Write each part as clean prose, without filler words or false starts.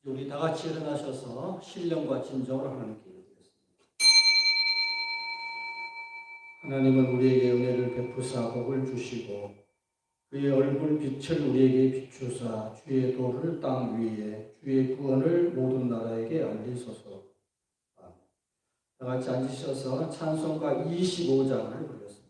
우리 다 같이 일어나셔서 신령과 진정으로 하나님께 드리겠습니다. 하나님은 우리에게 은혜를 베푸사 복을 주시고 그의 얼굴 빛을 우리에게 비추사 주의 도를 땅 위에 주의 구원을 모든 나라에게 알리소서. 다 같이 앉으셔서 찬송가 25장을 부르겠습니다.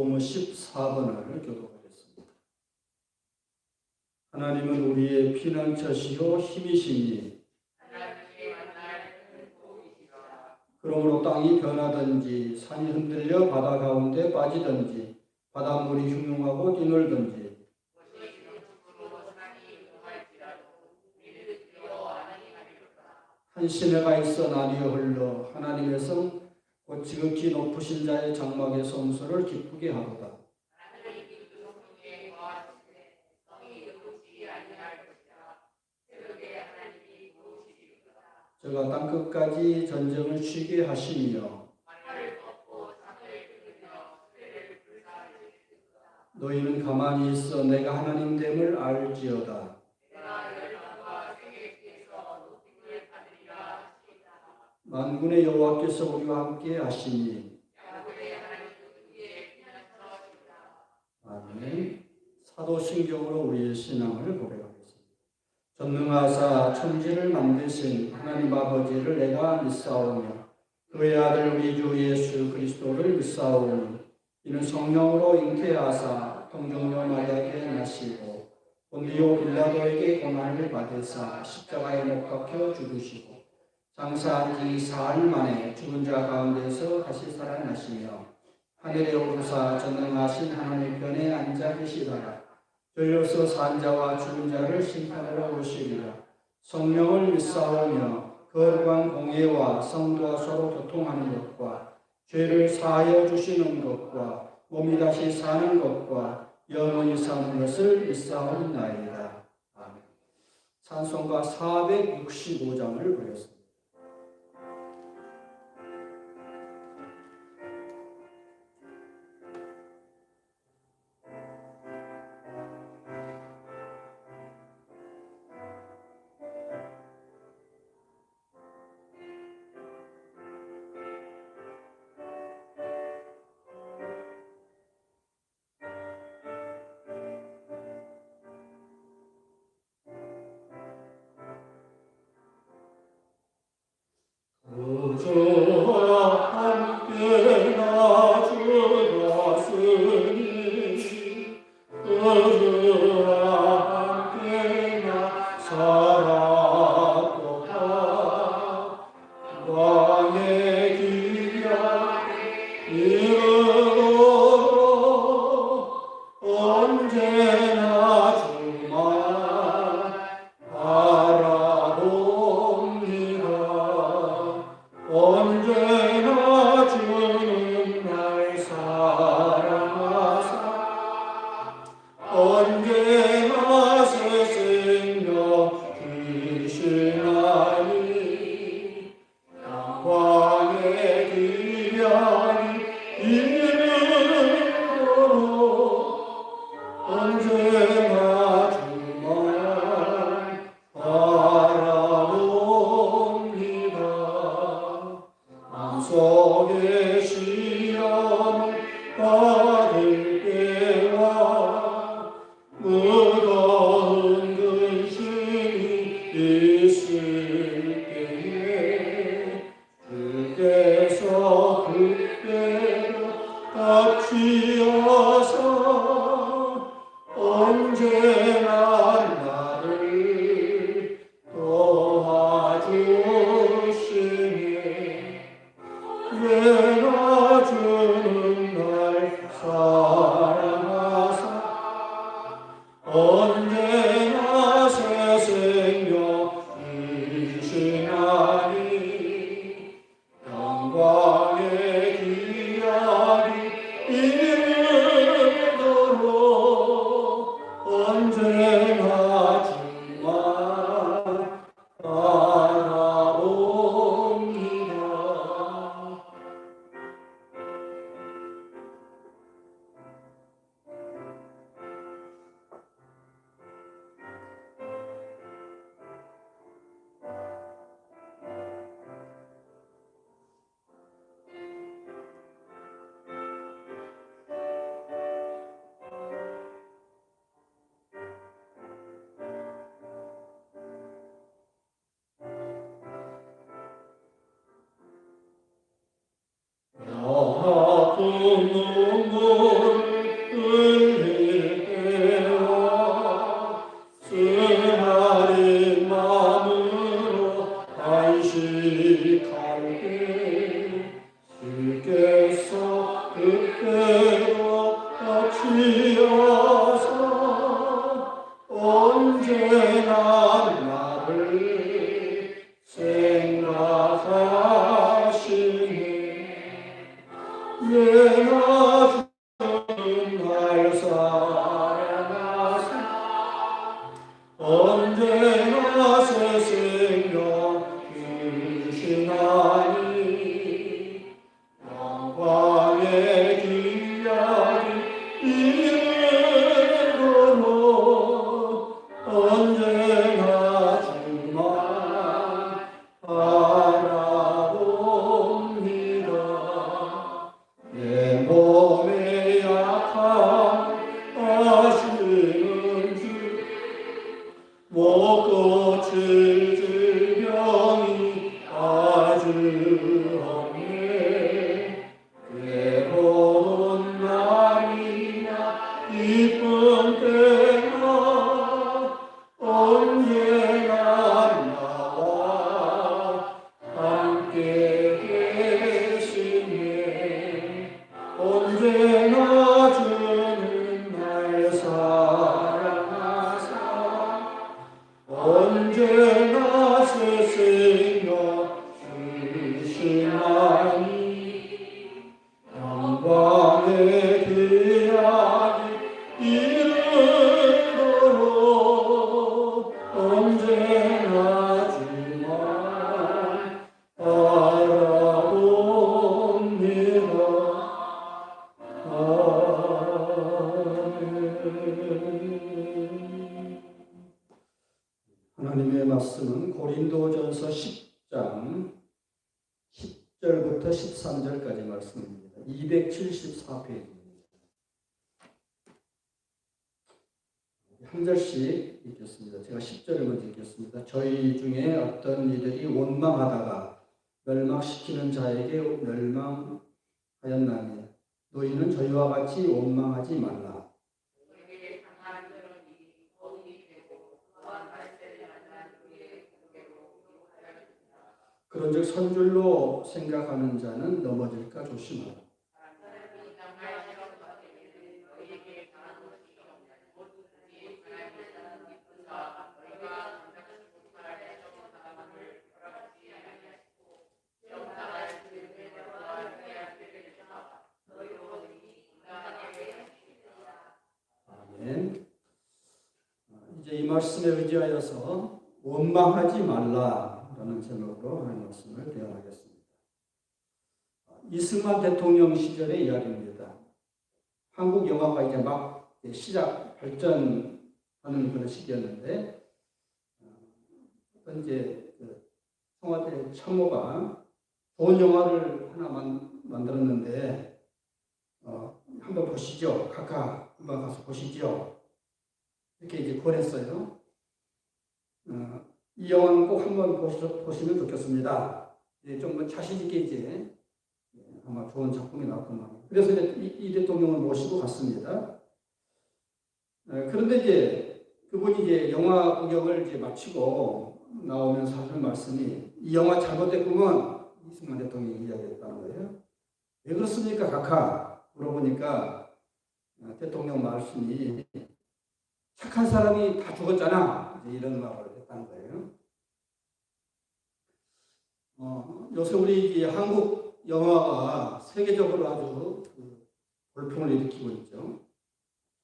교도문 14번을 교독하겠습니다. 하나님은 우리의 피난처시요 힘이시니 그러므로 땅이 변하든지 산이 흔들려 바다 가운데 빠지든지 바닷물이 흉흉하고 뛰놀든지 한 시내가 있어 나뉘어 흘러 하나님의 성 곧 지극히 높으신 자의 장막의 성소를 기쁘게 하도다. 저가 땅끝까지 전쟁을 쉬게 하시며 너희는 가만히 있어 내가 하나님됨을 알지어다. 만군의 여호와께서 우리와 함께 하시니 아멘. 사도신경으로 우리의 신앙을 고백하겠습니다. 전능하사 천지를 만드신 하나님 아버지를 내가 믿사오며 그의 아들 우리 주 예수 그리스도를 믿사오니 이는 성령으로 잉태하사 동정녀 마리아에게 나시고 본디오 빌라도에게 고난을 받으사 십자가에 못 박혀 죽으시고 장사한 지 사흘 만에 죽은 자 가운데서 다시 살아나시며 하늘에 오르사 전능하신 하나님 편에 앉아 계시다가 저희로서 산 자와 죽은 자를 심판하러 오시리라. 성령을 믿사오며 거룩한 공예와 성도와 서로 교통하는 것과 죄를 사하여 주시는 것과 몸이 다시 사는 것과 영원히 사는 것을 믿사옵나이다. 아멘. 찬송가 465장을 부르겠습니다. 언제나 새 생명 주시나니 영광의 기약이 이르도록 언제나 주만 바라봅니다. 아픈 눈물을 흘릴 때와 쓰나린 마음으로 안식할 때 주께서 그때로 같이여서 언제나 나를 생각하시네. 내가 주는 날 사랑하사 언제나 새 생명 주시나니 영광의 기약이 이르도록 언제나 주만 바라봅니다. 내 몸에 약함 아시는 주 못 고칠 질병이 아주 없네. 괴로운 날이나 기쁜 때나 언제나 나와 함께 계시네. 언제나 주는 날 사랑하사 언제나 새 생명 주시나니 영광의 기약이 이르도록 언제나 주만 바라봅니다. 하나님의 말씀은 고린도전서 10장 10절부터 13절까지 말씀입니다. 274페이지입니다. 한 절씩 읽겠습니다. 제가 10절을 먼저 읽겠습니다. 저희 중에 어떤 이들이 원망하다가 멸망시키는 자에게 멸망하였나니 너희는 저희와 같이 원망하지 말라. 그런즉 선줄로 생각하는 자는 넘어질까 조심하라. 아멘. 이제 이 말씀에 의지하여서 원망하지 말라라는 제목으로 하는 말씀을 대화하겠습니다. 이승만 대통령 시절의 이야기입니다. 한국 영화가 이제 막 시작 발전하는 그런 시기였는데 이제 청와대 참모가 좋은 영화를 하나 만들었는데 한번 보시죠. 각하 한번 가서 보시죠. 이렇게 이제 권했어요. 이 영화는 꼭 한번 보시면 좋겠습니다. 좀 자신 있게 이제 아마 좋은 작품이 나올 겁니다. 그래서 이 대통령을 모시고 갔습니다. 그런데 이제 그분이 이제 영화 구경을 이제 마치고 나오면서 하는 말씀이 이 영화 잘못됐구먼 이승만 대통령이 이야기했다는 거예요. 왜 그렇습니까, 각하? 물어보니까 대통령 말씀이 착한 사람이 다 죽었잖아. 이제 이런 말을 했다는 거예요. 요새 우리 이 한국 영화가 세계적으로 아주 돌풍을 일으키고 있죠.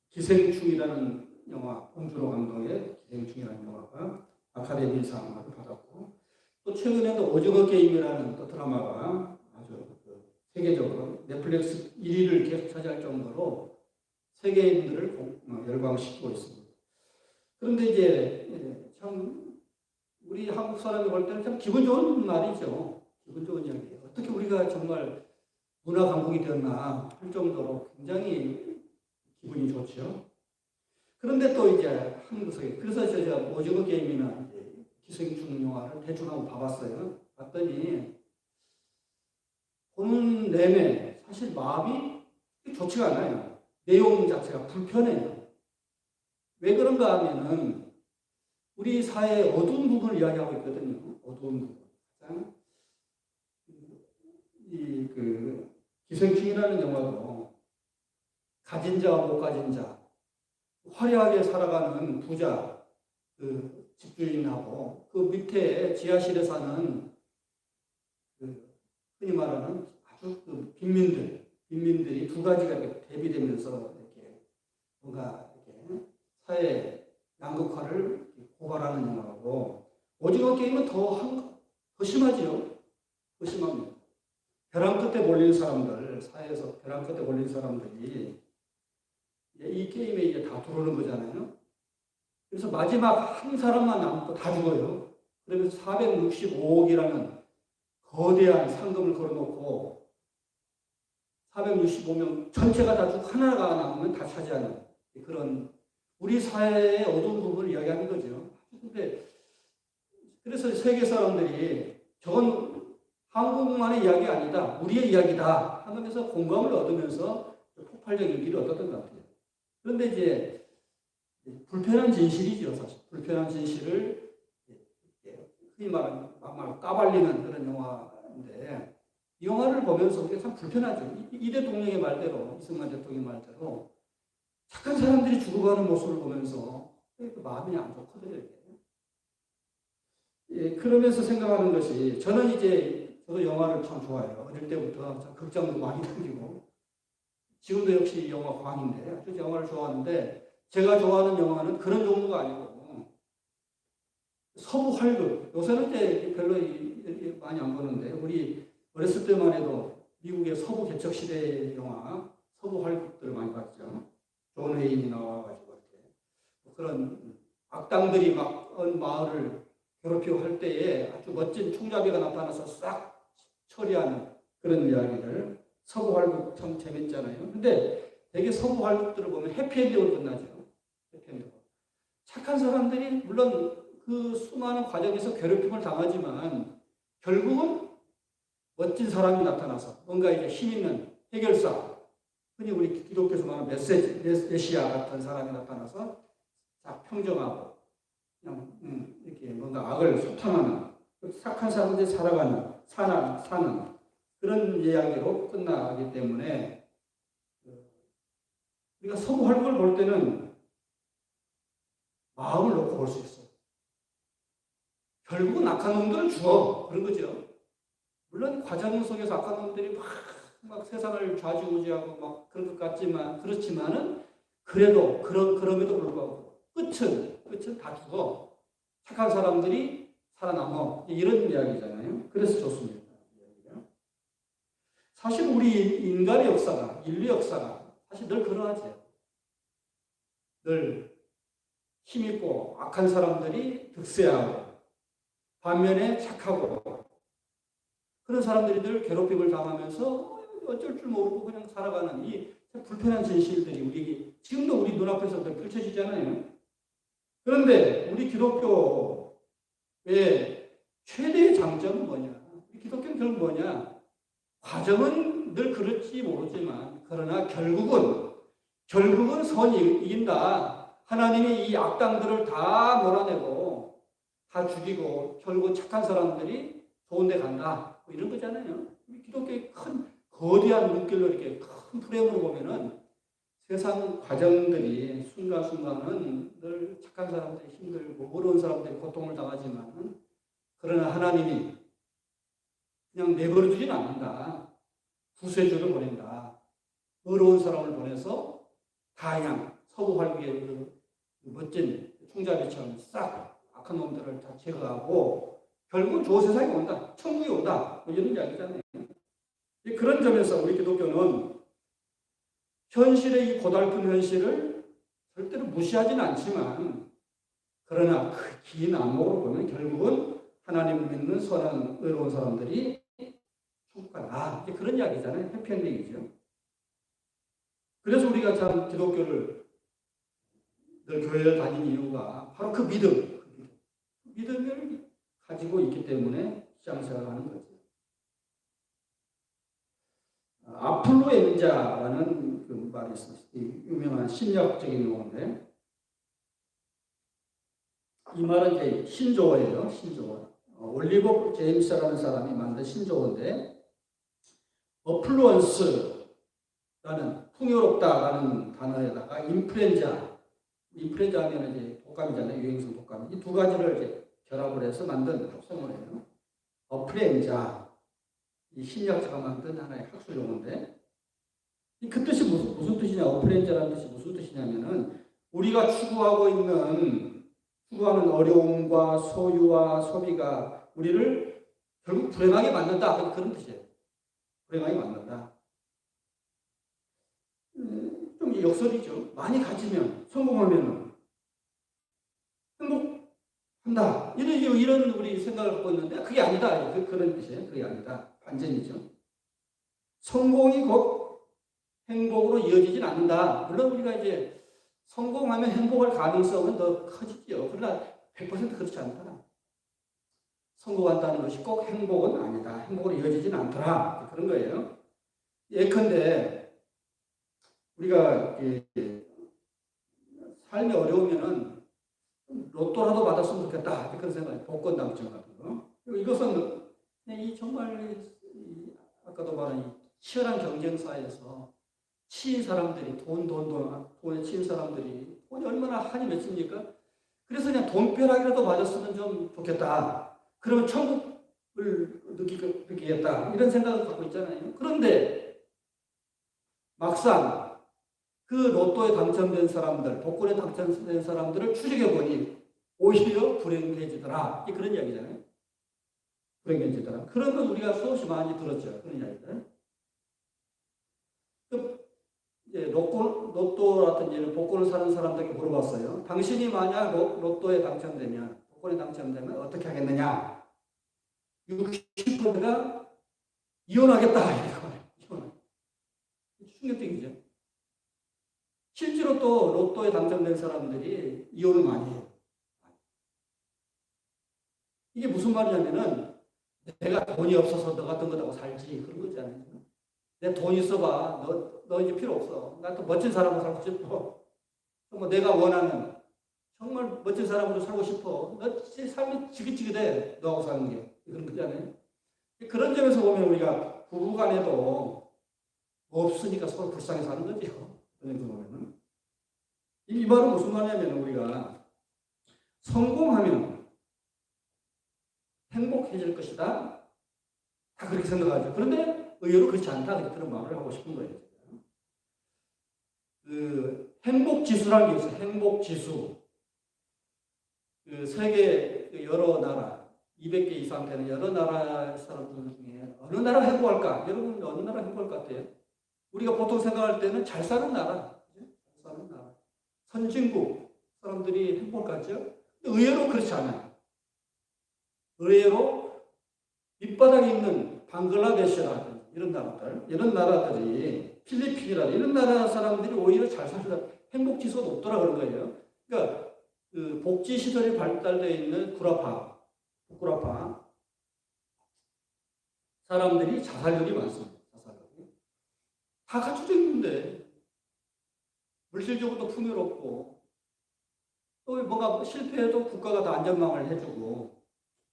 기생충이라는 영화, 홍준호 감독의 기생충이라는 영화가 아카데미상을 받았고, 또 최근에도 오징어 게임이라는 또 드라마가 아주 세계적으로 넷플릭스 1위를 계속 차지할 정도로 세계인들을 열광시키고 있습니다. 그런데 이제 참 우리 한국 사람이 볼 때는 참 기분 좋은 말이죠. 기분 좋은 이야기예요. 어떻게 우리가 정말 문화 강국이 되었나 할 정도로 굉장히 기분이 좋죠. 그런데 또 이제 한 구석에, 그래서 제가 오징어 게임이나 기생충 영화를 대충 한번 봐봤어요. 봤더니 보는 내내 사실 마음이 좋지가 않아요. 내용 자체가 불편해요. 왜 그런가 하면은 우리 사회의 어두운 부분을 이야기하고 있거든요. 어두운 부분. 기생충이라는 영화도 가진 자와 못 가진 자, 화려하게 살아가는 부자, 집주인하고 그 밑에 지하실에 사는 흔히 말하는 아주 빈민들이 두 가지가 대비되면서 이렇게 뭔가 이렇게 사회 양극화를 고발하는 영화고, 오징어 게임은 더 심하지요. 더 심합니다. 벼랑 끝에 몰린 사람들, 사회에서 벼랑 끝에 몰린 사람들이 이 게임에 이제 다 들어오는 거잖아요. 그래서 마지막 한 사람만 남고 다 죽어요. 그러면서 465억이라는 거대한 상금을 걸어놓고 465명 전체가 다 죽고 하나가 남으면 다 차지하는 그런 우리 사회의 어두운 부분을 이야기하는 거죠. 근데 그래서 세계 사람들이 저건 한국만의 이야기 아니다, 우리의 이야기다 하면서 공감을 얻으면서 폭발적인 일을 얻었던 것 같아요. 그런데 이제 불편한 진실이죠, 사실. 불편한 진실을 흔히 말하는 막말 까발리는 그런 영화인데, 이 영화를 보면서 우리가 참 불편하죠. 이 대통령의 말대로, 이승만 대통령의 말대로 착한 사람들이 죽어가는 모습을 보면서 마음이 안 좋거든요. 예, 그러면서 생각하는 것이, 저도 영화를 참 좋아해요. 어릴 때부터 극장도 많이 다니고, 지금도 역시 영화 광인데, 아주 영화를 좋아하는데, 제가 좋아하는 영화는 그런 종류가 아니고, 서부 활극. 요새는 이제 별로 많이 안 보는데, 우리 어렸을 때만 해도 미국의 서부 개척시대의 영화, 서부 활극들을 많이 봤죠. 존 웨인이 나와가지고, 이렇게. 그런 악당들이 막 마을을 괴롭히고 할 때에 아주 멋진 총잡이가 나타나서 싹 처리하는 그런 이야기들. 서부 활극 참 재밌잖아요. 근데 되게 서부 활극들을 보면 해피엔딩으로 끝나죠. 해피엔딩. 착한 사람들이 물론 그 수많은 과정에서 괴롭힘을 당하지만 결국은 멋진 사람이 나타나서 뭔가 이제 힘 있는 해결사, 흔히 우리 기독교에서 말하는 메시아 같은 사람이 나타나서 평정하고 그냥 이렇게 뭔가 악을 소탕하는, 착한 사람들이 사는 그런 이야기로 끝나기 때문에 우리가 서부 활극을 볼 때는 마음을 놓고 볼 수 있어요. 결국은 악한 놈들은 죽어. 그런 거죠. 물론 과정 속에서 악한 놈들이 막 세상을 좌지우지하고 막 그런 것 같지만, 그렇지만은 그래도 그럼에도 불구하고 끝은 다 죽어. 착한 사람들이 살아남어. 이런 이야기잖아요. 그래서 좋습니다. 사실 우리 인간의 역사가, 인류 역사가 사실 늘 그러하죠. 늘 힘있고 악한 사람들이 득세하고 반면에 착하고 그런 사람들이 늘 괴롭힘을 당하면서 어쩔 줄 모르고 그냥 살아가는 이 불편한 진실들이 지금도 우리 눈앞에서 펼쳐지잖아요. 그런데 우리 기독교의 최대의 장점은 뭐냐? 우리 기독교는 결국 뭐냐? 과정은 늘 그럴지 모르지만, 그러나 결국은 선이 이긴다. 하나님이 이 악당들을 다 몰아내고 다 죽이고 결국 착한 사람들이 좋은 데 간다. 뭐 이런 거잖아요. 우리 기독교의 큰 거대한 눈길로 이렇게 큰 프레임으로 보면은 세상 과정들이 순간순간은 늘 착한 사람들이 힘들고 어려운 사람들이 고통을 당하지만 그러나 하나님이 그냥 내버려두진 않는다. 구세주를 보낸다. 어려운 사람을 보내서 다양 서부 활기의 그 멋진 총잡이처럼 싹 악한 놈들을 다 제거하고 결국은 좋은 세상이 온다. 천국이 온다. 뭐 이런 이야기잖아요. 그런 점에서 우리 기독교는 현실의 이 고달픈 현실을 절대로 무시하지는 않지만 그러나 그 긴 안목으로 보면 결국은 하나님을 믿는 선한 의로운 사람들이 천국 가라. 그런 이야기잖아요. 해피엔딩이죠. 그래서 우리가 참 기독교를 늘 교회를 다니는 이유가 바로 그 믿음을 가지고 있기 때문에 신앙생활을 하는 거죠. 아플루엔자라는 그 말이 있습니다. 유명한 심리학적인 용어인데 이 말은 이제 신조어예요. 신조어. 올리버 제임스라는 사람이 만든 신조어인데 어플루언스라는 풍요롭다라는 단어에다가 인플루엔자 하면 이제 독감이잖아요. 유행성 독감. 이 두 가지를 이제 결합을 해서 만든 합성어예요. 어플루엔자. 이 심리학자가 만든 하나의 학술 용어인데 그 뜻이 무슨 뜻이냐? 어플루엔자라는 뜻이 무슨 뜻이냐면은 우리가 추구하는 어려움과 소유와 소비가 우리를 결국 불행하게 만든다. 그런 뜻이에요. 불행하게 만든다. 좀 역설이죠. 많이 가지면, 성공하면 행복한다. 이런 우리 생각을 갖고 있는데 그게 아니다. 그런 뜻이에요. 그게 아니다. 반전이죠. 성공이 곧 행복으로 이어지진 않는다. 물론 우리가 이제 성공하면 행복할 가능성은 더 커지죠. 그러나 100% 그렇지 않다. 성공한다는 것이 꼭 행복은 아니다. 행복으로 이어지진 않더라. 그런 거예요. 예컨대 우리가 삶이 어려우면은 로또라도 받았으면 좋겠다. 그런 생각이 복권 당첨 같은 거. 이것은 정말 아까도 말한 치열한 경쟁사에서 치인 사람들이 돈에 치인 사람들이 돈이 얼마나 한이 맺습니까? 그래서 그냥 돈벼락이라도 맞았으면 좀 좋겠다. 그러면 천국을 느끼겠다. 이런 생각을 갖고 있잖아요. 그런데 막상 그 로또에 당첨된 사람들, 복권에 당첨된 사람들을 추적해보니 오히려 불행해지더라. 그런 이야기잖아요. 불행해지더라. 그런 건 우리가 수없이 많이 들었죠. 그런 이야기들. 로또 같은 예를 복권을 사는 사람들에게 물어봤어요. 당신이 만약 로또에 당첨되면, 복권에 당첨되면 어떻게 하겠느냐? 60%가 이혼하겠다. 충격적이죠. 실제로 또 로또에 당첨된 사람들이 이혼을 많이 해요. 이게 무슨 말이냐면은 내가 돈이 없어서 너 같은 거다고 살지 그런 거잖아요. 내 돈 있어봐. 너 이제 필요 없어. 나 또 멋진 사람으로 살고 싶어. 뭐 내가 원하는 정말 멋진 사람으로 살고 싶어. 너 삶이 지긋지긋해. 너하고 사는 게. 그런 거잖아요. 그런 점에서 보면 우리가 부부간에도 없으니까 서로 불쌍히 사는 거죠. 그런 점에서 보면은. 이 말은 무슨 말이냐면 우리가 성공하면 행복해질 것이다. 다 그렇게 생각하죠. 그런데 의외로 그렇지 않다. 그런 말을 하고 싶은 거예요. 그 행복지수라는 게 있어요. 행복지수. 그 세계 여러 나라, 200개 이상 되는 여러 나라 사람들 중에 어느 나라 행복할까? 여러분 어느 나라 행복할 것 같아요? 우리가 보통 생각할 때는 잘 사는 나라. 잘 사는 나라. 선진국 사람들이 행복할 것 같죠? 의외로 그렇지 않아요. 의외로 밑바닥에 있는 방글라데시라든지 이런 나라들이 필리핀이라든지 이런 나라 사람들이 오히려 잘 살다 행복지수가 높더라 그런 거예요. 그러니까 그 복지시설이 발달되어 있는 북구라파 사람들이 자살률이 많습니다. 자살률이. 다 갖춰져 있는데 물질적으로도 풍요롭고 또 뭔가 실패해도 국가가 다 안전망을 해주고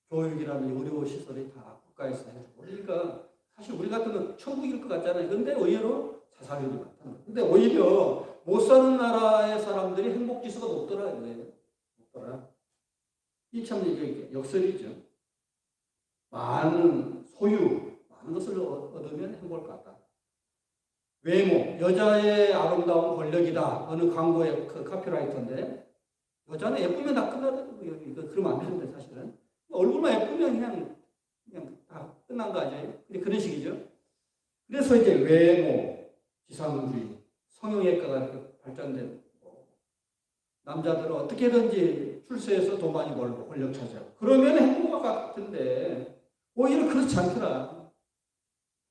교육이라는 의료시설이 다 국가에서 해주고 그러니까 사실 우리 같은 건 천국일 것 같잖아요. 근데 의외로 자살률이 많다는 거예요. 근데 오히려 못 사는 나라의 사람들이 행복 지수가 높더라 이거예요. 높더라. 이 참 이게 역설이죠. 많은 소유, 많은 것을 얻으면 행복할 것 같다. 외모, 여자의 아름다운 권력이다. 어느 광고의 그 카피라이터인데 여자는 예쁘면 다 끝나다. 그러면 안 되는데 사실은 얼굴만 예쁘면 그냥 다 끝난 거 아니에요? 그런 식이죠. 그래서 이제 외모, 지상주의, 성형외과가 발전된 남자들은 어떻게든지 출세해서 돈 많이 벌고 권력 차지하고 그러면 행복할 것 같은데 오히려 그렇지 않더라.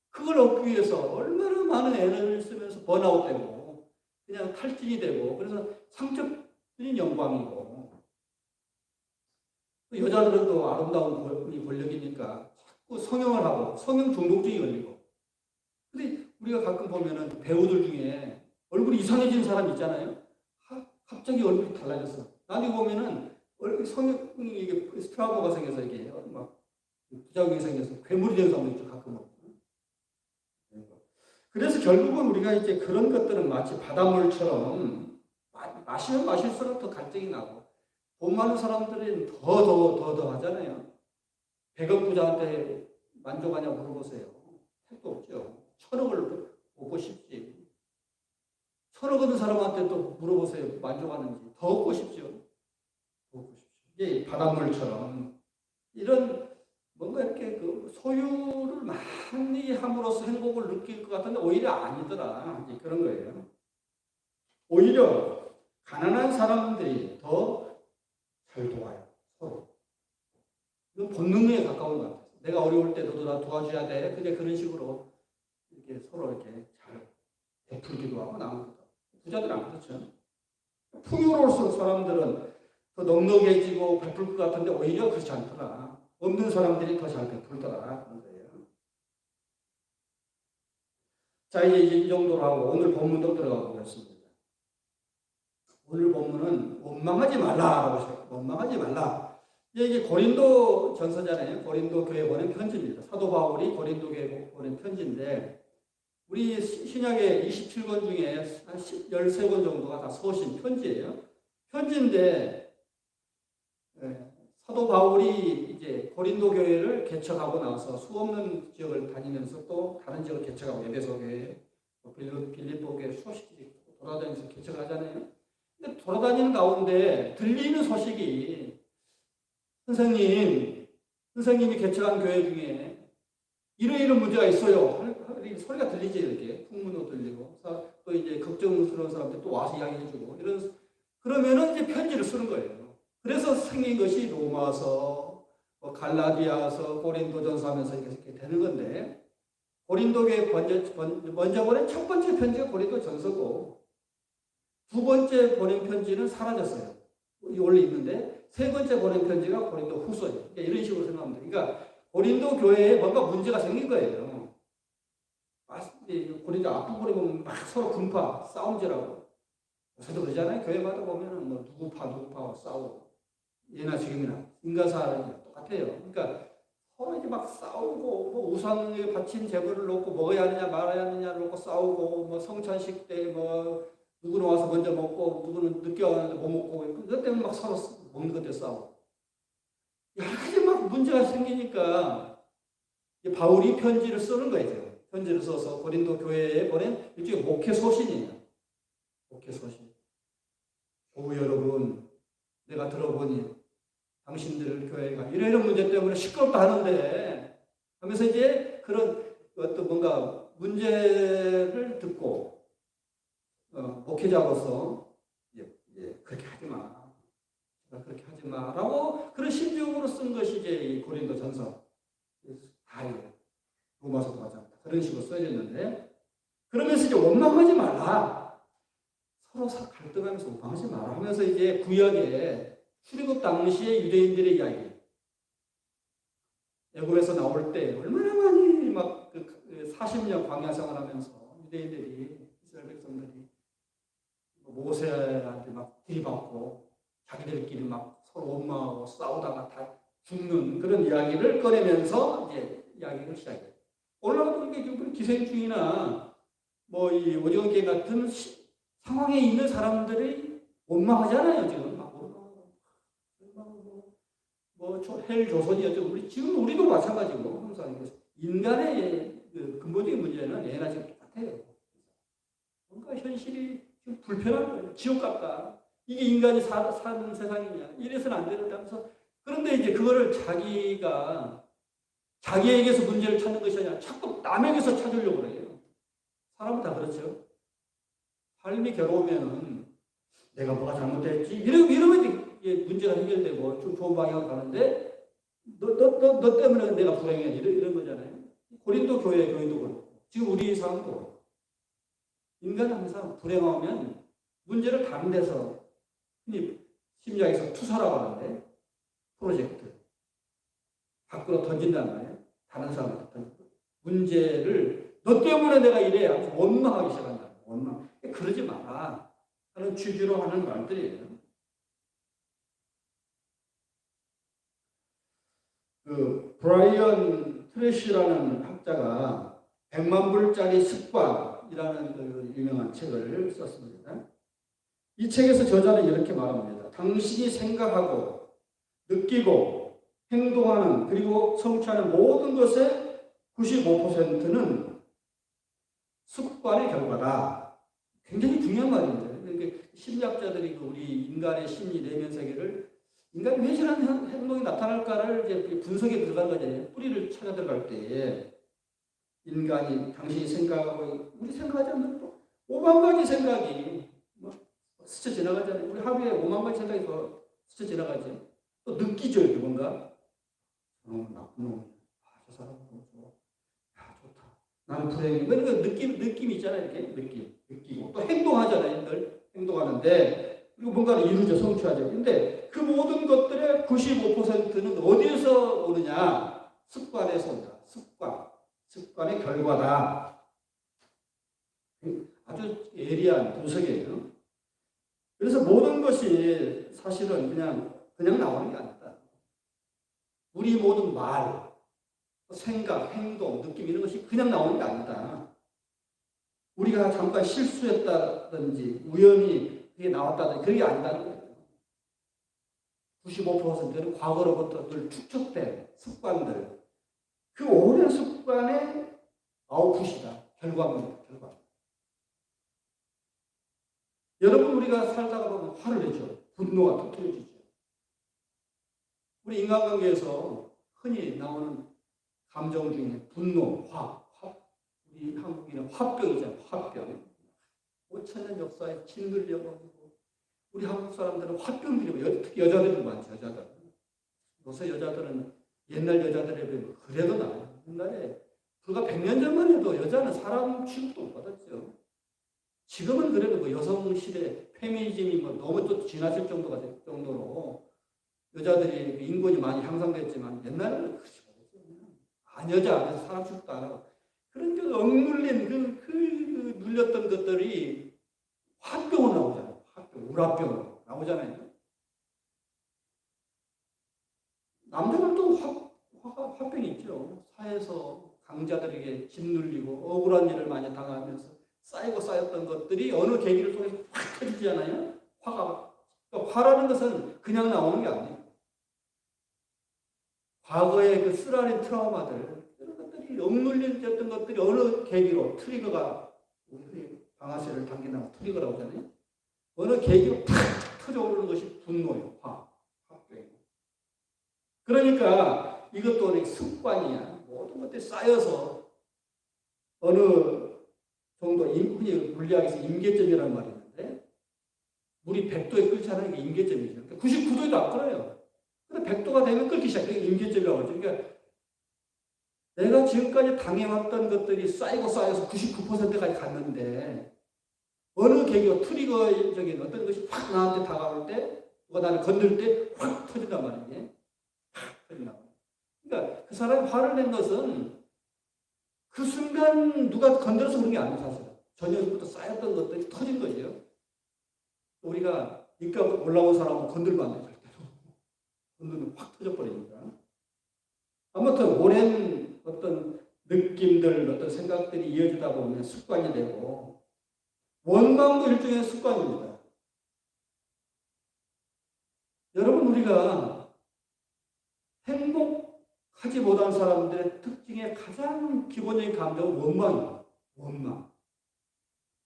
그걸 얻기 위해서 얼마나 많은 에너지를 쓰면서 번아웃되고 그냥 탈진이 되고 그래서 상적인 영광이고 여자들은 또 아름다운 권력이니까 자꾸 성형을 하고 성형 중독증이 걸리고 근데 우리가 가끔 보면은 배우들 중에 얼굴이 이상해진 사람 있잖아요. 갑자기 얼굴이 달라졌어. 나중에 보면은 얼굴 성형이 이게 스트라보가 생겨서 이게 막 부작용이 생겨서 괴물이 되는 사람도 있죠. 가끔. 그래서 결국은 우리가 이제 그런 것들은 마치 바닷물처럼 마시면 마실수록 더 갈등이 나고 돈 많은 사람들은 더 하잖아요. 100억 부자한테 만족하냐고 물어보세요. 택도 없죠. 1000억을 얻고 싶지. 1000억 얻은 사람한테 또 물어보세요. 만족하는지. 더 얻고 싶죠. 더 얻고 싶죠. 이게 바닷물처럼 이런 뭔가 이렇게 그 소유를 많이 함으로써 행복을 느낄 것 같은데 오히려 아니더라. 이제 그런 거예요. 오히려 가난한 사람들이 더 잘 도와요. 서로. 이건 본능에 가까운 것 같아요. 내가 어려울 때 너도 나 도와줘야 돼. 근데 그런 식으로 이렇게 서로 이렇게 잘 베풀기도 하고 나누기도 하고. 부자들은 안 그렇죠. 풍요로울수록 사람들은 더 넉넉해지고 베풀 것 같은데 오히려 그렇지 않더라. 없는 사람들이 더 잘 베풀더라. 그런 거예요. 자, 이제 이 정도로 하고 오늘 본문도 들어가 보겠습니다. 오늘 본문은 원망하지 말라라고 했어요. 원망하지 말라. 이게 고린도 전서잖아요. 고린도 교회 보낸 편지입니다. 사도 바울이 고린도 교회 보낸 편지인데 우리 신약의 27권 중에 한 13권 정도가 다 서신 편지예요. 편지인데 사도 바울이 이제 고린도 교회를 개척하고 나서 수없는 지역을 다니면서 또 다른 지역을 개척하고 에베소 교회, 빌립보 교회 수없이 돌아다니면서 개척하잖아요. 근데 돌아다니는 가운데 들리는 소식이 선생님이 개척한 교회 중에 이런 문제가 있어요. 소리가 들리지 이렇게 풍문도 들리고 또 이제 걱정스러운 사람들 또 와서 이야기해주고 그러면은 이제 편지를 쓰는 거예요. 그래서 생긴 것이 로마서, 갈라디아서, 고린도전서 하면서 이렇게 되는 건데 고린도 교회 먼저 보낸 첫 번째 편지가 고린도전서고 두 번째 보낸 편지는 사라졌어요. 원래 있는데 세 번째 보낸 편지가 고린도 후서예요. 그러니까 이런 식으로 생각하면 돼요. 그러니까 고린도 교회에 뭔가 문제가 생긴 거예요. 고린도 앞부분에 보면 막 서로 분파, 싸움질하고. 저도 그러잖아요. 교회마다 보면은 뭐 누구 파와 싸우고. 예나 지금이나 인간사랑 똑같아요. 그러니까 서로 이제 막 싸우고 뭐 우상에 바친 제물을 놓고 먹어야 하느냐 말아야 하느냐를 놓고 싸우고 뭐 성찬식 때 뭐 누구는 와서 먼저 먹고 누구는 늦게 왔는데 못 먹고 그것 때문에 막 서로 먹는 것 때문에 싸우고 여러 가지 막 문제가 생기니까 바울이 편지를 쓰는 거예요. 편지를 써서 고린도 교회에 보낸 일종의 목회 소신이에요. 목회 소신. 교우 여러분, 내가 들어보니 당신들 교회가 이런 문제 때문에 시끄럽다 하는데 하면서 이제 그런 어떤 뭔가 문제를 듣고 목회자로서 그렇게 하지 마. 그렇게 하지 마라고 그런 심정으로 쓴 것이 이제 이 고린도 전서. 다 이래요. 로마서도 마찬가지다. 그런 식으로 써졌는데 그러면서 이제 원망하지 말라. 서로 갈등하면서 원망하지 마라 하면서 이제 구약에 출애굽 당시의 유대인들의 이야기. 애굽에서 나올 때 얼마나 많이 막 40년 광야 생활하면서 유대인들이 이스라엘 백성들이 모세한테 막 들이받고 자기들끼리 막 서로 원망하고 싸우다가 다 죽는 그런 이야기를 꺼내면서 이제 이야기를 시작해요. 오늘날도 이게 기생충이나 뭐 이 오징어 게임 같은 상황에 있는 사람들이 원망하잖아요. 지금 막 헬 조선이었죠. 지금 우리도 마찬가지고 항상 인간의 그 근본적인 문제는 예나 지금 똑같아요. 뭔가 현실이 지금 불편한 거예요. 지옥 같다. 이게 인간이 사는 세상이냐. 이래서는 안 되는다면서. 그런데 이제 그거를 자기에게서 문제를 찾는 것이 아니라 자꾸 남에게서 찾으려고 그래요. 사람은 다 그렇죠. 삶이 괴로우면은 내가 뭐가 잘못됐지? 이러면 문제가 해결되고 좀 좋은 방향으로 가는데 너 때문에 내가 불행해. 이런 거잖아요. 고린도 교회도 그렇고 지금 우리 삶도 인간은 항상 불행하면 문제를 다른 데서 흔히 심리학에서 투사라고 하는데 프로젝트 밖으로 던진단 말이에요. 다른 사람한테 던지고 문제를 너 때문에 내가 이래 하면서 원망하기 시작한다. 원망. 그러지 마라 하는 취지로 하는 말들이에요. 그 브라이언 트래시라는 학자가 100만 불짜리 습관이라는 그 유명한 책을 썼습니다. 이 책에서 저자는 이렇게 말합니다. 당신이 생각하고 느끼고 행동하는 그리고 성취하는 모든 것의 95%는 습관의 결과다. 굉장히 중요한 말입니다. 그러니까 심리학자들이 우리 인간의 심리 내면 세계를 인간이 왜 저런 행동이 나타날까를 이제 분석에 들어간 거잖아요. 뿌리를 찾아 들어갈 때 인간이 당신이 생각하고 우리 생각하지 않는 또 5만 가지 생각이 스쳐 지나가잖아요. 우리 하루에 5만 가지 생각이 스쳐 지나가죠. 또 느끼죠. 뭔가 나쁜 놈. 저 사람 너무 좋아. 좋다. 나는 불행해. 그러니까 느낌이 있잖아요. 이렇게 느끼고 또 행동하잖아요. 늘 행동하는데 그리고 뭔가를 이루죠. 성취하죠. 근데 그 모든 것들의 95%는 어디에서 오느냐? 습관에서 온다. 습관의 결과다. 아주 예리한 분석이에요. 그래서 모든 것이 사실은 그냥 나오는 게 아니다. 우리 모든 말, 생각, 행동, 느낌 이런 것이 그냥 나오는 게 아니다. 우리가 잠깐 실수했다든지 우연히 그게 나왔다든지 그게 아니다는 거예요. 95%는 과거로부터 늘 축적된 습관들, 그 오랜 습관의 아웃풋이다. 결과물이다. 여러분 우리가 살다가 보면 화를 내죠. 분노가 터뜨려지죠. 우리 인간관계에서 흔히 나오는 감정 중에 분노, 우리 한국인은 화병이잖아요. 화병. 5,000년 역사에 짓눌려가지고 우리 한국 사람들은 화병들이 특히 여자들이 많죠. 여자들. 요새 여자들은 옛날 여자들에 비하면 그래도 나아요. 옛날에 불과 100년 전만 해도 여자는 사람 취급도 못 받았죠. 지금은 그래도 여성 시대 페미니즘이 너무 또 지나칠 정도가 될 정도로 여자들이 인권이 많이 향상됐지만 옛날에는 그렇지 못했어요. 여자 사람 취급도 안 하고 그런 그 억눌린 눌렸던 것들이 화병으로 나오잖아요. 우라병으로 나오잖아요. 남자들도 화병이 있죠. 사회에서 강자들에게 짓눌리고 억울한 일을 많이 당하면서 쌓였던 것들이 어느 계기를 통해서 확 터지잖아요. 화라는 것은 그냥 나오는 게 아니에요. 과거의 그 쓰라린 트라우마들, 이런 것들이 억눌렸던 것들이 어느 계기로 트리거가 우리 방아쇠를 당긴다고 트리거라고 하잖아요. 어느 계기로 팍 터져오르는 것이 분노예요. 화병이고. 그러니까 이것도 습관이야. 모든 것들이 쌓여서 어느 정도 흔히 물리학에서 임계점이라는 말이 있는데 물이 100도에 끓지 않으면 이게 임계점이죠. 99도에도 안 끓어요. 근데 100도가 되면 끓기 시작해요. 이게 임계점이라고 하죠. 그러니까 내가 지금까지 당해왔던 것들이 쌓여서 99%까지 갔는데 어느 계기가 트리거적인 어떤 것이 확 나한테 다가올 때 누가 나를 건들 때 확 터진단 말이에요. 확 터진단 말이에요. 그러니까 그 사람이 화를 낸 것은 그 순간 누가 건드려서 그런 게 아니에요, 사실. 전혀부터 쌓였던 것들이 터진 거죠. 우리가 인기가 올라온 사람은 건들면 안 돼요. 건들면 확 터져버립니다. 아무튼 오랜 어떤 느낌들, 어떤 생각들이 이어지다 보면 습관이 되고 원망도 일종의 습관입니다. 여러분, 우리가 행복하지 못한 사람들의 특징의 가장 기본적인 감정은 원망입니다. 원망.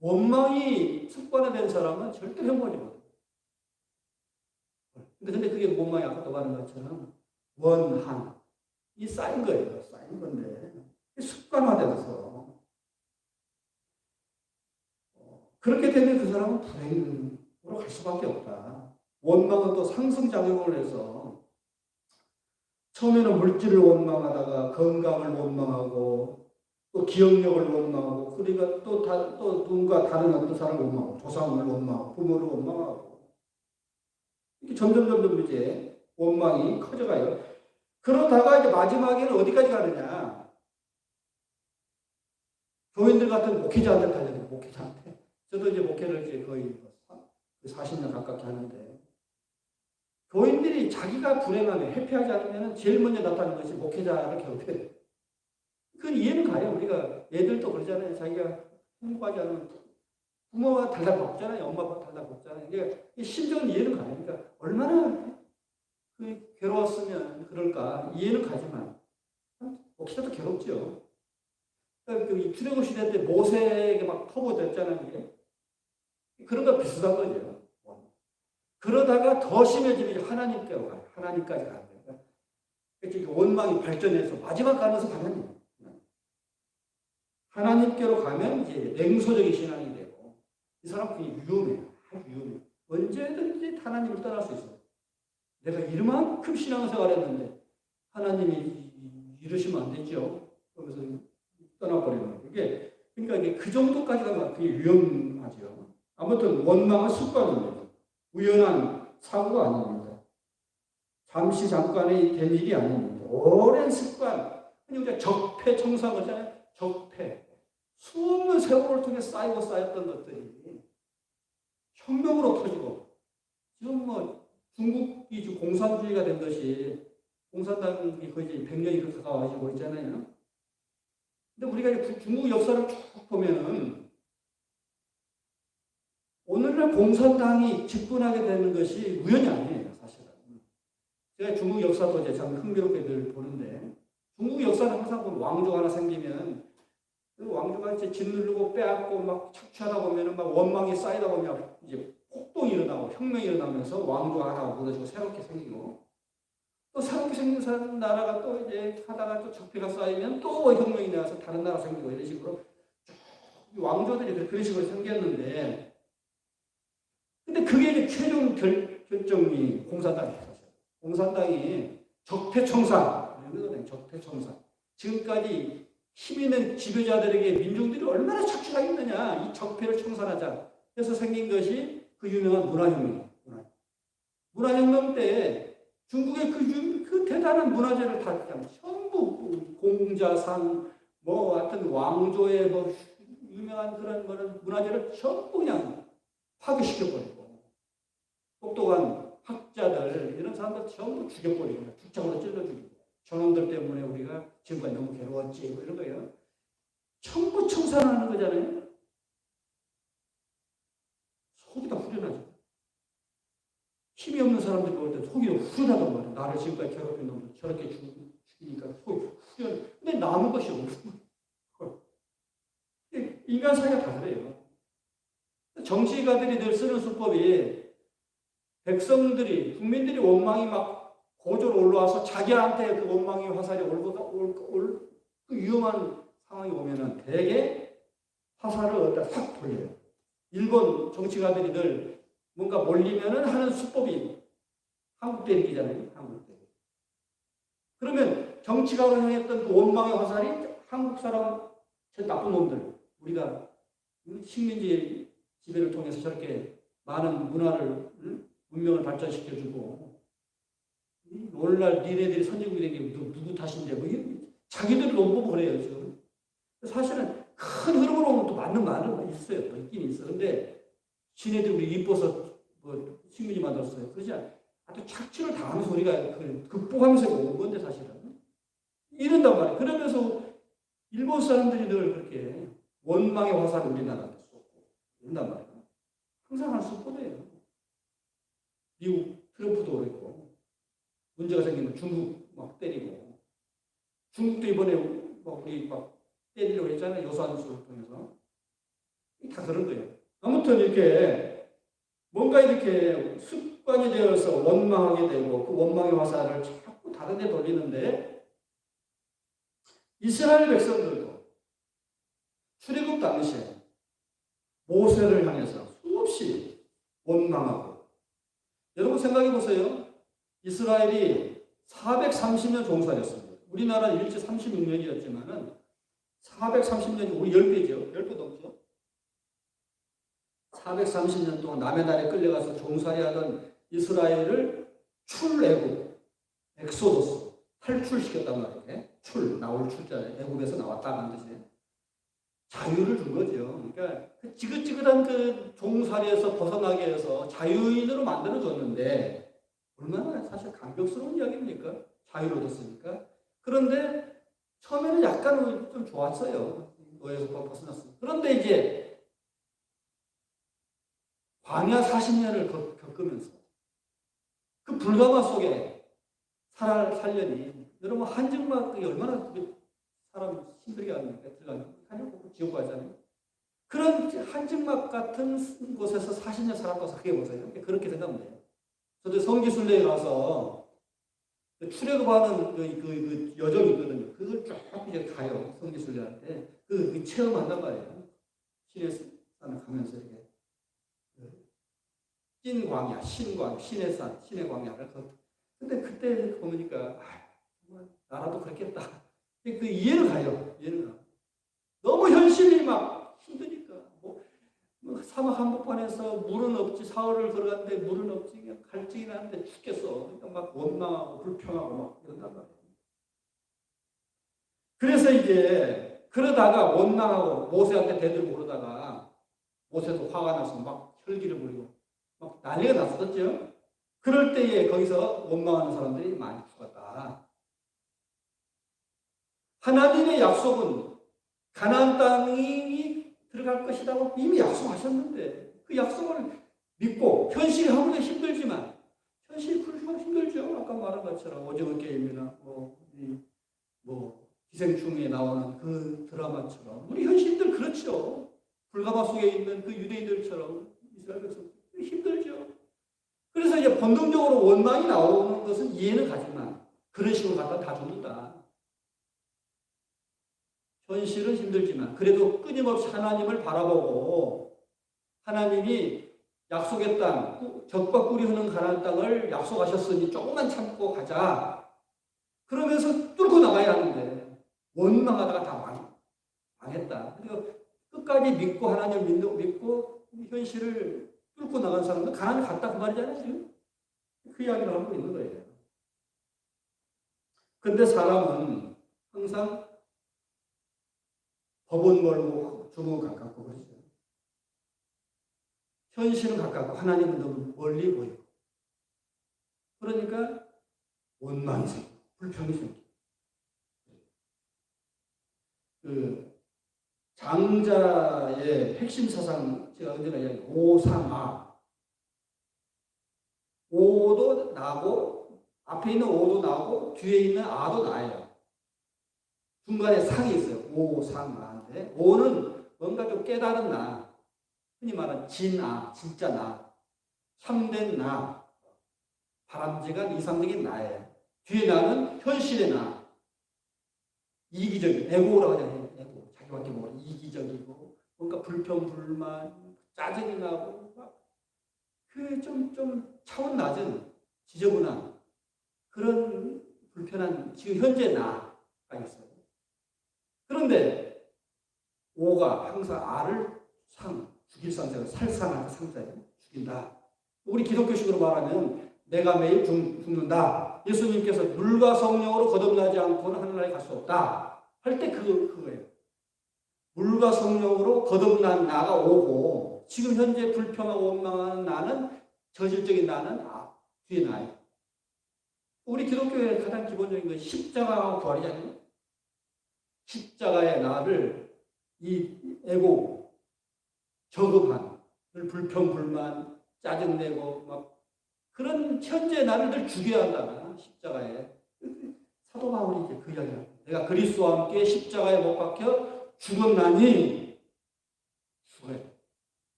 원망이 습관화된 사람은 절대 행복하지 못해요. 근데 그게 원망이 아까도 말한 것처럼 원한. 이 쌓인 거예요. 쌓인 건데. 습관화돼서. 그렇게 되면 그 사람은 불행으로 갈 수밖에 없다. 원망은 또 상승작용을 해서 처음에는 물질을 원망하다가 건강을 원망하고 또 기억력을 원망하고 그러니까 또 누군가 다른 어떤 사람을 원망하고 조상을 원망하고 부모를 원망하고 이렇게 점점 이제 원망이 커져가요. 그러다가 이제 마지막에는 어디까지 가느냐. 교인들 같은 목회자한테 달려요. 목회자한테. 저도 이제 목회를 이제 거의 40년 가깝게 하는데 교인들이 자기가 불행하면 회피하지 않으면 제일 먼저 나타나는 것이 목회자를 괴롭혀요. 그건 이해는 가요. 우리가 애들도 그러잖아요. 자기가 행복하지 않으면 부모가 달달 볶잖아요. 엄마 아빠 달달 볶잖아요. 그러니까 심정은 이해는 가요. 그러니까 얼마나 괴로웠으면 그럴까 이해는 가지만 목회자도 괴롭죠. 그러니까 이 출애굽 시대 때 모세에게 막 퍼부어졌잖아요. 이게. 그런 거 비슷한 거죠. 그러다가 더 심해지면 하나님께로 가요. 하나님까지 가요. 그러니까 원망이 발전해서 마지막 가면서 하나님. 하나님께로 가면 이제 냉소적인 신앙이 되고 이 사람 그게 위험해요. 아주 위험해요. 언제든지 하나님을 떠날 수 있어요. 내가 이만큼 신앙생활 했는데 하나님이 이러시면 안 되죠. 그러면서 떠나버리는 거예요. 그러니까 이게 그 정도까지 가면 그게 위험하죠. 아무튼 원망은 습관입니다. 우연한 사고가 아닙니다. 잠깐의 된 일이 아닙니다. 오랜 습관. 우리가 적폐청산 거잖아요. 적폐. 수없는 세월을 통해 쌓였던 것들이 혁명으로 터지고 지금 중국이 지금 공산주의가 된 것이 공산당이 거의 100년이 가까워지고 있잖아요. 근데 우리가 중국 역사를 쭉 보면은 오늘날 공산당이 집권하게 되는 것이 우연이 아니에요, 사실은. 제가 중국 역사도 이제 참 흥미롭게 늘 보는데, 중국 역사는 항상 보면 왕조가 하나 생기면, 그 왕조가 이제 짓누르고 빼앗고 막 착취하다 보면은 막 원망이 쌓이다 보면 이제 폭동이 일어나고 혁명이 일어나면서 왕조가 하나 무너지고 새롭게 생기고, 또 새롭게 생긴 나라가 또 이제 하다가 또 적폐가 쌓이면 또 혁명이 나와서 다른 나라 생기고 이런 식으로 왕조들이 그런 식으로 생겼는데, 근데 그게 이제 최종 결정이 공산당이에요. 공산당이 적폐청산, 적폐청산. 지금까지 힘 있는 지배자들에게 민중들이 얼마나 착취하겠느냐, 이 적폐를 청산하자. 그래서 생긴 것이 그 유명한 문화혁명이에요. 문화혁명 때 중국의 그 대단한 문화재를 다 그냥 전부 공자상, 하여튼 왕조의 유명한 그런 문화재를 전부 그냥 파괴시켜버리고, 똑똑한 학자들, 이런 사람들 전부 죽여버리고, 죽창으로 찔러 죽이고, 저놈들 때문에 우리가 지금까지 너무 괴로웠지, 이런 거예요. 전부 청산하는 거잖아요. 속이 다 후련하죠. 힘이 없는 사람들 볼 때 속이 후련하단 말이에요. 나를 지금까지 괴롭힌 놈들 저렇게 죽이니까 속이 후련. 근데 남은 것이 없는 거예요. 인간 사이가 다 그래요. 정치가들이 늘 쓰는 수법이 백성들이, 국민들이 원망이 막 고조로 올라와서 자기한테 그 원망의 화살이 그 위험한 상황이 오면은 대개 화살을 어디다 싹 돌려요. 일본 정치가들이 늘 뭔가 몰리면은 하는 수법이 한국 때리기잖아요. 한국 때리기. 그러면 정치가로 향했던 그 원망의 화살이 한국 사람, 저 나쁜 놈들, 우리가 식민지 지배를 통해서 저렇게 많은 문화를, 문명을 발전시켜주고, 오늘날 니네들이 선진국이 된 게 누구 탓인데, 자기들 논법 그래요, 지금. 사실은 큰 흐름으로 보면 또 맞는 말은 있어요. 또 있긴 있어. 근데, 지네들 우리 이뻐서 식민지 만들었어요. 그러지 않아요. 또 착취를 당하면서 우리가 극복하면서 온 건데, 사실은. 이런단 말이에요. 그러면서 일본 사람들이 늘 그렇게 원망의 화살을 우리나라한테 쏟고, 된단 말이에요. 항상 한 스포드예요. 미국 트럼프도 그랬고, 문제가 생기면 중국 막 때리고, 중국도 이번에 막 우리 막 때리려고 했잖아요. 요소환수를 통해서. 다 그런 거예요. 아무튼 이렇게 뭔가 이렇게 습관이 되어서 원망하게 되고 그 원망의 화살을 자꾸 다른 데 돌리는데 이스라엘 백성들도 출애굽 당시에 모세를 향해서 수없이 원망하고 여러분 생각해 보세요. 이스라엘이 430년 종살이었습니다. 우리나라는 일제 36년이었지만은 430년이 우리 10배죠. 10배 넘죠. 430년 동안 남의 나라에 끌려가서 종살이하던 이스라엘을 출애굽, 엑소더스, 탈출시켰단 말이에요. 나올 출자예요. 애굽에서 나왔다는 뜻이에요. 자유를 준 거죠. 그러니까 그 지긋지긋한 그 종살이에서 벗어나게 해서 자유인으로 만들어줬는데 얼마나 사실 감격스러운 이야기입니까? 자유를 얻었으니까. 그런데 처음에는 약간 좀 좋았어요. 노예에서 벗어났어요. 그런데 이제 광야 40년을 겪으면서 그 불가마 속에 살려니 여러분 한증막이 얼마나 사람 힘들게 합니까? 들어가면 지옥 가잖아요. 그런 한증막 같은 곳에서 40년 살았다고 생각해 보세요. 그렇게 생각하면 돼요. 저도 성지순례에 가서 출애굽하는 그 여정이 있거든요. 그걸 쫙 이제 가요. 성지순례한테 그 체험한단 말이에요. 신의 산을 가면서 이렇게 찐광야, 신광, 신의 산, 신의 광야를 근데 그때 보니까 정말 나라도 그랬겠다. 그 이해는 가요. 이해는 가. 너무 현실이 막 힘드니까 뭐 사막 한복판에서 물은 없지 사흘을 걸어갔는데 물은 없지 그냥 갈증이 나는데 죽겠어. 그러니까 막 원망하고 불평하고 막 이런단 말이에요. 그래서 이제 그러다가 원망하고 모세한테 대들고 그러다가 모세도 화가 나서 막 혈기를 부리고 막 난리가 났었죠. 그럴 때에 거기서 원망하는 사람들이 많이 죽었다. 하나님의 약속은 가나안 땅이 들어갈 것이라고 이미 약속하셨는데 그 약속을 믿고 현실이 하기도 힘들지만 현실이 그렇게 힘들죠. 아까 말한 것처럼 오징어 게임이나 뭐 기생충에 나오는 그 드라마처럼 우리 현실들 그렇죠. 불가마 속에 있는 그 유대인들처럼 이스라엘 백성 힘들죠. 그래서 이제 본능적으로 원망이 나오는 것은 이해는 가지만 그런 식으로 갖다 다 죽는다. 현실은 힘들지만 그래도 끊임없이 하나님을 바라보고 하나님이 약속의 땅, 젖과 꿀이 흐르는 가나안 땅을 약속하셨으니 조금만 참고 가자. 그러면서 뚫고 나가야 하는데 원망하다가 다 망했다. 그리고 끝까지 믿고 하나님을 믿고 현실을 뚫고 나간 사람은 가나안 갔다 그 말이잖아요. 지금 그 이야기를 하고 있는 거예요. 근데 사람은 항상 법은 멀고 죽음은 가깝고 그러죠. 현실은 가깝고 하나님은 너무 멀리 보이고 그러니까 원망이 생기고 불평이 생기고 그 장자의 핵심 사상 제가 언제나 이야기해요. 오상아 오도 나고 앞에 있는 오도 나고 뒤에 있는 아도 나예요. 중간에 상이 있어요. 오상아인데 오는 뭔가 좀 깨달은 나 흔히 말하는 진아 진짜 나 참된 나 바람직한 이상적인 나예요. 뒤에 나는 현실의 나 이기적인 에고라고 하잖아요. 에고 자기밖에 모르는 이기적이고 뭔가 불평 불만 짜증이 나고 그 좀 차원 낮은 지저분한 그런 불편한 지금 현재 나가 있어요. 그런데 오가 항상 아를 죽일 상자가 살상할 상자예요. 죽인다. 우리 기독교식으로 말하면 내가 매일 죽는다. 예수님께서 물과 성령으로 거듭나지 않고는 하늘나라에 갈 수 없다. 할 때 그거예요. 물과 성령으로 거듭난 나가 오고 지금 현재 불평하고 원망하는 나는 저질적인 나는 뒤에 나예요. 우리 기독교의 가장 기본적인 건 십자가하고 부활이잖아요. 십자가의 나를 이 애고 저급한 불평불만, 짜증내고 막 그런 현재 나를 늘 죽여야 한다. 십자가에. 사도 바울이 이제 그 이야기를 합니다. 내가 그리스도와 함께 십자가에 못 박혀 죽었나니 죽어요.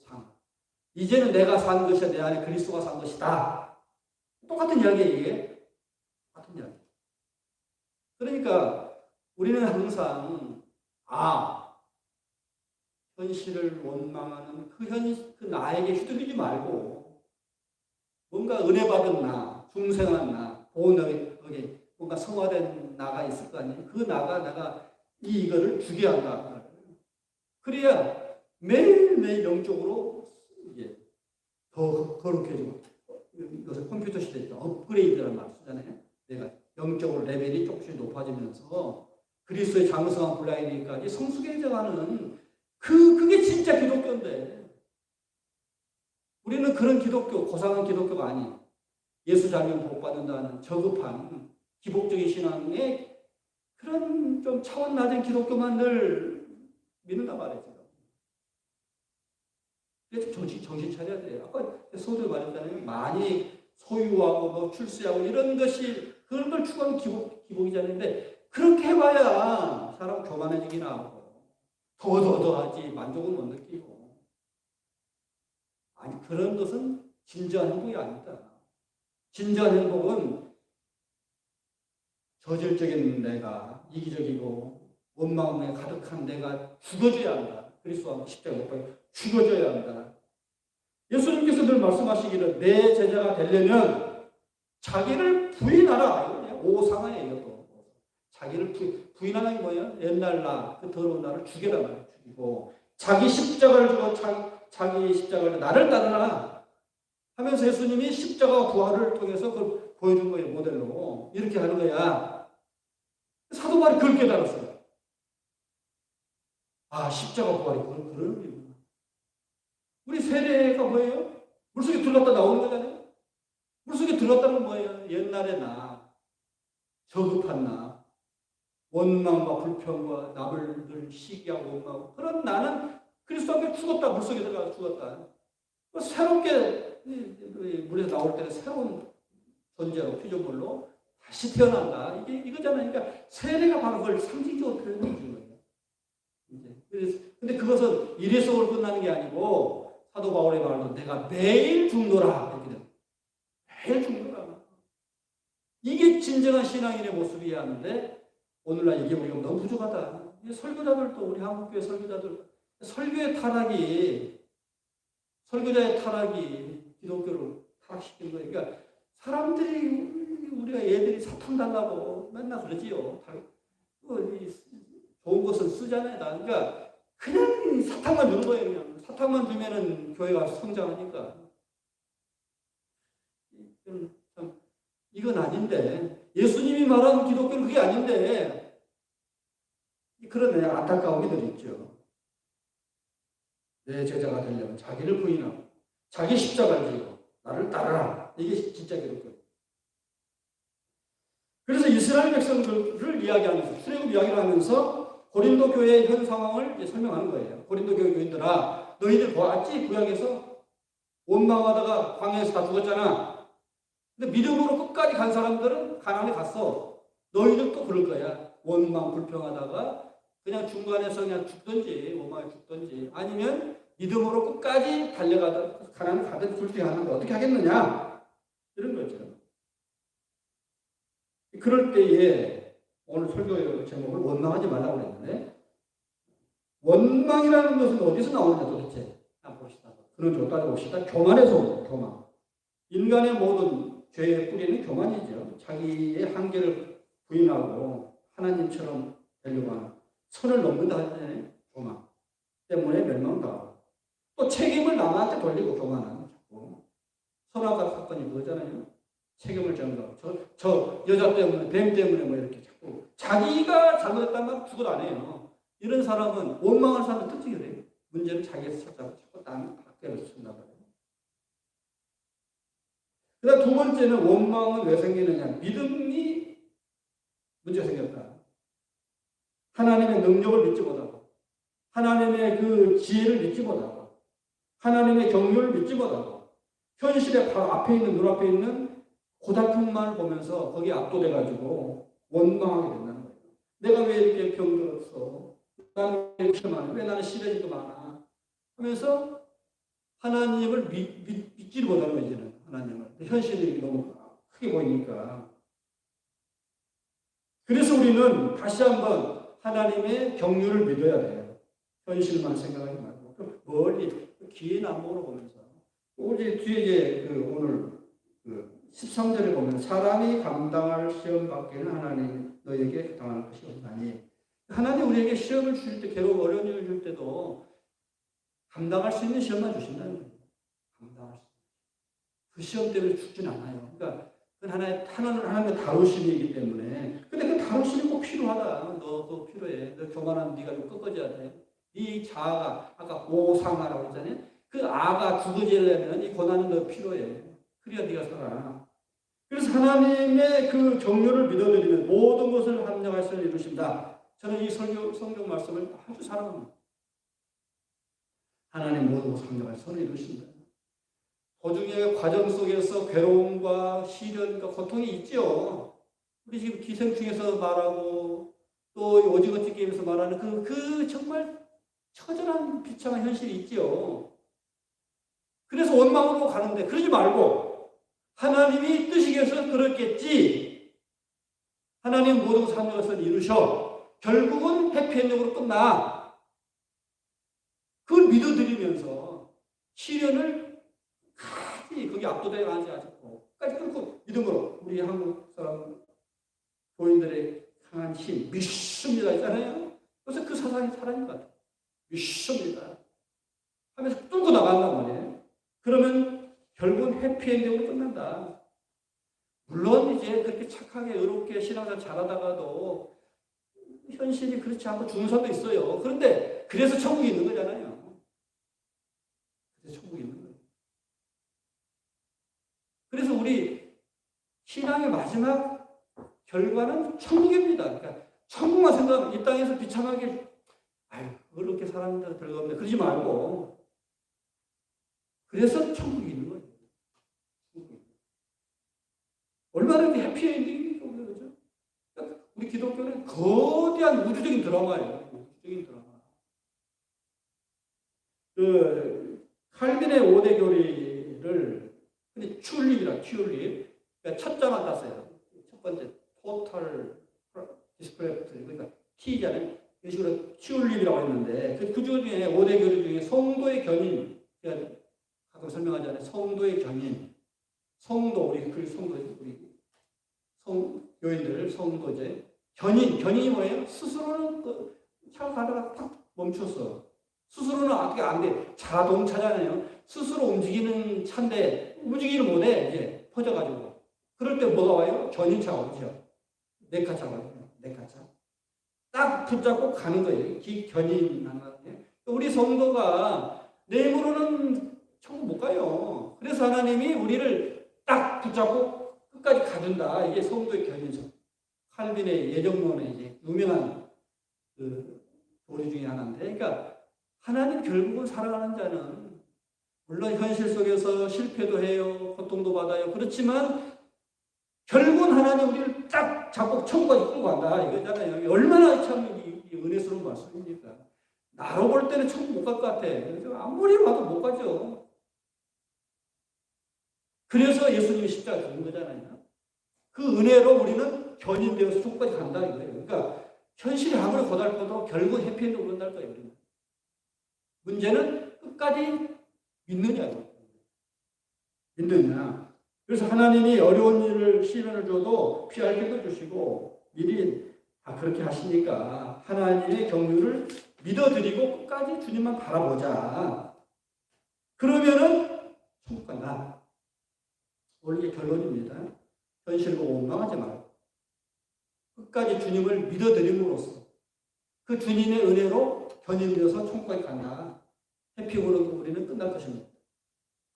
상. 이제는 내가 산 것이 내 안에 그리스도가 산 것이다. 똑같은 이야기예요, 이게. 같은 이야기. 그러니까 우리는 항상 현실을 원망하는 그 나에게 휘둘리지 말고 뭔가 은혜 받은 나, 중생한 나, 보호너에게 뭔가 성화된 나가 있을 거 아니에요. 그 나가 내가 이거를 죽여야 한다. 그래야 매일매일 영적으로 이제 더 거룩해지고, 이것을 컴퓨터 시대에 업그레이드라는 말 쓰잖아요. 내가 영적으로 레벨이 조금씩 높아지면서 그리스도의 장성한 블라인딩까지 성숙해져가는 그게 진짜 기독교인데, 우리는 그런 기독교, 고상한 기독교가 아니에요. 예수 잘면 복 받는다는 저급한 기복적인 신앙의 그런 좀 차원 낮은 기독교만 늘 믿는단 말이죠. 그래서 정신 차려야 돼요. 아까 서두에 말했잖아요. 많이 소유하고 뭐 출세하고 이런 것이 그런 걸 추구하는 기복이잖아요. 그렇게 해봐야 사람 교만해지긴 하고 더 하지 만족은 못 느끼고. 아니, 그런 것은 진정한 행복이 아니다. 진정한 행복은 저질적인 내가, 이기적이고 원망에 가득한 내가 죽어줘야 한다. 그리스도와 십자가에 못 박혀 죽어줘야 한다. 예수님께서 늘 말씀하시기를 내 제자가 되려면 자기를 부인하라. 오상하예요. 이것도. 자기를 부인하는 게 뭐예요? 옛날 나, 그 더러운 나를 죽여라 말이에요. 죽이고 자기 십자가를 주고 자기 십자가를 나를 따르라 하면서 예수님이 십자가와 부활을 통해서 그걸 보여준 거예요. 모델로. 이렇게 하는 거야. 사도 바울이 그걸 깨달았어요. 십자가 부활이 그런 의미구나. 우리 세례가 뭐예요? 물속에 들어갔다 나오는 거잖아요. 물속에 들어갔다는 건 뭐예요? 옛날의 나, 저급한 나, 원망과 불평과 남을 늘 시기하고 원망하고 그런 나는 그리스도 앞에 죽었다. 물속에 들어가서 죽었다. 새롭게 물에서 나올 때는 새로운 존재로, 피조물로 다시 태어난다. 이거잖아요. 그러니까 세례가 바로 그걸 상징적으로 표현해 주는 거예요. 근데 그것은 이래서 끝나는 게 아니고 사도 바울의 말로 내가 매일 죽노라. 이렇게 돼요. 매일 죽노라. 이게 진정한 신앙인의 모습이야 하는데 오늘날 이게 우리가 너무 부족하다. 설교자들도 우리 한국교회 설교자들 설교의 설교자의 타락이 기독교를 타락시킨 거예요. 그러니까 사람들이 우리가 애들이 사탕 달라고 맨날 그러지요. 좋은 것은 쓰잖아요. 그러니까 그냥 사탕만 주는 거예요. 그냥 사탕만 주면은 교회가 성장하니까. 참 이건 아닌데 예수님이 말하는 기독교는 그게 아닌데 그런 안타까운 게들 있죠. 내 제자가 되려면 자기를 부인하고 자기 십자가를 지고 나를 따르라. 이게 진짜 기독교예요. 그래서 이스라엘 백성들을 이야기하면서 출애굽 이야기를 하면서 고린도 교회의 현 상황을 이제 설명하는 거예요. 고린도 교회 교인들아, 너희들 보았지? 구약에서 원망하다가 광야에서 다 죽었잖아. 근데 믿음으로 끝까지 간 사람들은 가나안에 갔어. 너희들도 그럴 거야. 원망 불평하다가 그냥 중간에서 그냥 죽든지 원망에 죽든지 아니면 믿음으로 끝까지 달려가다 가나안에 가든 둘 중에 하나인데 어떻게 하겠느냐? 이런 거죠. 그럴 때에 오늘 설교 제목을 원망하지 말라고 그랬는데 원망이라는 것은 어디서 나오느냐 도대체? 한번 봅시다. 그런 좀 따져봅시다. 교만에서 옵니다. 교만. 인간의 모든 죄의 뿌리는 교만이죠. 자기의 한계를 부인하고 하나님처럼 되려고 하는 선을 넘는다 하잖아요. 교만 때문에 멸망당하고 또 책임을 남한테 돌리고 교만은 자꾸 선악과 사건이 그거잖아요. 책임을 전가하고 저 여자 때문에 뱀 때문에 뭐 이렇게 자꾸 자기가 잘못했다면 죽어도 안 해요. 이런 사람은 원망하는 사람의 특징이 돼요. 문제는 자기가 찾아고 자꾸 딴 밖에로 쓴다 말이에요. 그다음 두 번째는 원망은 왜 생기느냐? 믿음이 문제가 생겼다. 하나님의 능력을 믿지 못하고 하나님의 그 지혜를 믿지 못하고 하나님의 경륜을 믿지 못하고 현실에 바로 앞에 있는 눈앞에 있는 고달픔만 보면서 거기에 압도돼가지고 원망하게 된다는 거예요. 내가 왜 이렇게 병들었어? 나는 왜 이렇게 많아? 왜 나는 시련이 많아? 하면서 하나님을 믿지를 못하는 거예요. 이제는 하나님을. 현실이 너무 크게 보이니까. 그래서 우리는 다시 한번 하나님의 경륜을 믿어야 돼요. 현실만 생각하지 말고 멀리 긴 안목으로 보면서. 우리 뒤에 이제 오늘 13절에 보면 사람이 감당할 시험 밖에는 하나님 너에게 당할 것이 없나니. 하나님 우리에게 시험을 주실 때, 괴로움 어려운 일을 줄 때도 감당할 수 있는 시험만 주신다는 거예요. 감당할 수 있는. 그 시험 때문에 죽진 않아요. 그러니까 하나님의 다루심이기 때문에. 근데 그 다루심이 꼭 필요하다. 너 그거 필요해. 너 교만한 네가 좀 꺾어져야 돼. 네 자아가 아까 오상아라고 했잖아요. 그 아가 두어지려면 이 고난은 너 필요해. 그래야 네가 살아. 그래서 하나님의 그 경륜을 믿어드리면 모든 것을 합력할 수 이루신다. 저는 이 성경 말씀을 아주 사랑합니다. 하나님 모든 것을 합력할 수 이루신다. 도중의 과정 속에서 괴로움과 시련과 고통이 있죠. 우리 지금 기생충에서 말하고 또 오징어 튀김에서 말하는 그 정말 처절한 비참한 현실이 있죠. 그래서 원망으로 가는데 그러지 말고 하나님이 뜻이겨서 그렇겠지. 하나님 모든 삶을 이루셔. 결국은 해피엔딩으로 끝나. 그걸 믿어드리면서 시련을 거기 압도되어 가지 않고 끝까지 끊고 믿음으로 우리 한국 사람 교인들의 강한 힘 믿습니다 있잖아요. 그래서 그 사상이 살아있는 것 같아요. 믿습니다 하면서 뚫고 나간단 말이에요. 그러면 결국은 해피엔딩으로 끝난다. 물론 이제 그렇게 착하게 의롭게 신앙생활 잘하다가도 현실이 그렇지 않고 죽는 사람도 있어요. 그런데 그래서 천국이 있는 거잖아요. 그래서 천국이 있는 거예요. 그래서 우리 신앙의 마지막 결과는 천국입니다. 그러니까 천국만 생각하면 이 땅에서 비참하게 그렇게 살았는데 별거 없네. 그러지 말고 그래서 천국이 있는 거예요. 얼마나 해피엔딩입니까? 그렇죠? 그러니까 우리 기독교는 거대한 우주적인 드라마예요. 우주적인 드라마. 칼빈의 5대 교리를 튤립이라 튤립. 그러니까 첫 자만 땄어요. 첫 번째 토탈 디스플레이트 그러니까 T잖아요. 이런 식으로 튤립이라고 했는데 그 중에 5대 교리 중에 성도의 견인, 그러니까 가끔 설명하잖아요. 성도의 견인, 성도 우리 교인들 성도제 견인이 뭐예요? 스스로는 차가 가다가 탁 멈췄어. 스스로는 어떻게 안 돼. 자동차잖아요. 스스로 움직이는 차인데 움직이를 못해 이제 퍼져가지고. 그럴 때 뭐가 와요? 견인차가 오죠. 네카차가 와요. 네카차. 딱 붙잡고 가는 거예요. 견인하는 거예요. 우리 성도가 내모로는 천국 못 가요. 그래서 하나님이 우리를 딱 붙잡고 끝까지 가준다. 이게 성도의 견인이죠. 칼빈의 예정론의 이제 유명한 도리 중에 하나인데, 그러니까 하나님 결국은 사랑하는 자는 물론 현실 속에서 실패도 해요, 고통도 받아요. 그렇지만 결국은 하나님 우리를 딱 잡고 천국까지 끌고 간다 이거잖아요. 얼마나 참 이 은혜스러운 말씀입니까? 나로 볼 때는 천국 못 갈 것 같아. 그래서 아무리 봐도 못 가죠. 그래서 예수님이 십자가 죽은 거잖아요. 그 은혜로 우리는 견인되어서 천국까지 간다 이거예요. 그러니까 현실이 아무리 고달퍼도 결국 해피엔드로 끝날 거예요. 우리는. 문제는 끝까지 믿느냐고. 믿느냐. 그래서 하나님이 어려운 일을 시련을 줘도 피할 길도 주시고 미리 그렇게 하시니까 하나님의 경륜을 믿어드리고 끝까지 주님만 바라보자. 그러면은 천국 간다. 원래 결론입니다. 현실 보고 원망하지 말고 끝까지 주님을 믿어드림으로써 그 주님의 은혜로 견인되어서 천국까지 간다. 해피으로 우리는 끝날 것입니다.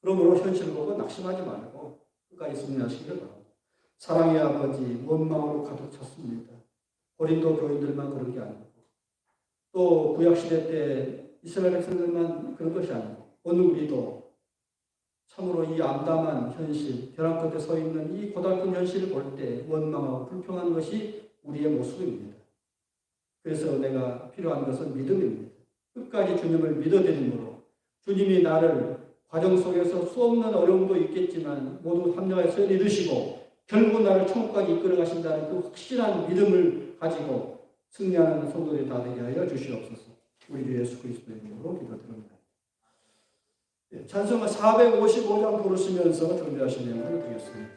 그러므로 현실 보고 낙심하지 말고 끝까지 승리하시기를 바랍니다. 사랑의 아버지, 원망으로 가득 찼습니다. 고린도 교인들만 그런 게 아니고 또 구약시대 때 이스라엘 백성들만 그런 것이 아니고 오늘 우리도 참으로 이 암담한 현실, 벼랑 끝에 서 있는 이 고달픈 현실을 볼 때 원망하고 불평하는 것이 우리의 모습입니다. 그래서 내가 필요한 것은 믿음입니다. 끝까지 주님을 믿어드림으로 주님이 나를 과정 속에서 수없는 어려움도 있겠지만 모두 합력해서 이루시고 결국 나를 천국까지 이끌어 가신다는 그 확실한 믿음을 가지고 승리하는 성도들이 다 되게 하여 주시옵소서. 우리 주 예수 그리스도의 이름으로 기도드립니다. 찬송가 455장 부르시면서 준비하시는 명을 드리겠습니다.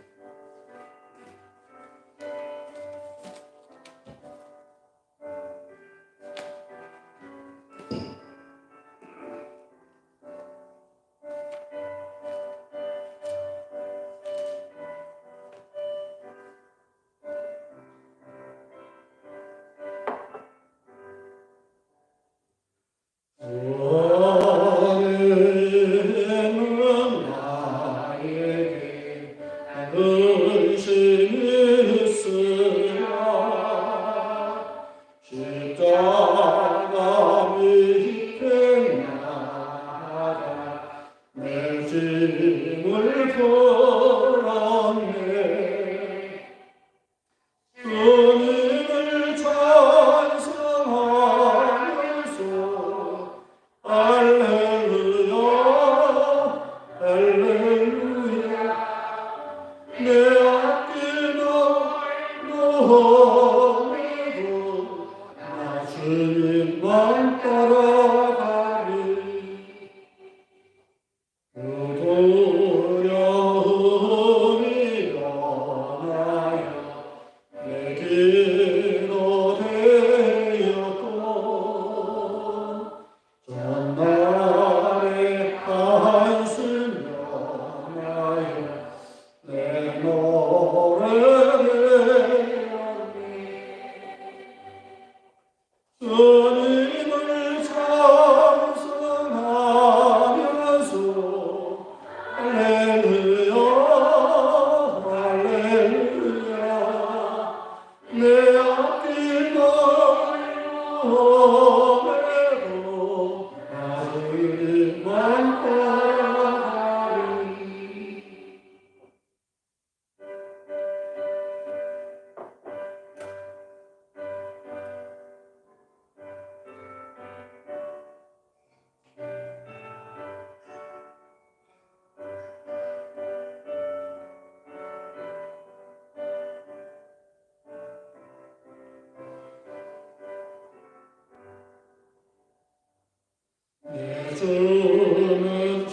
주는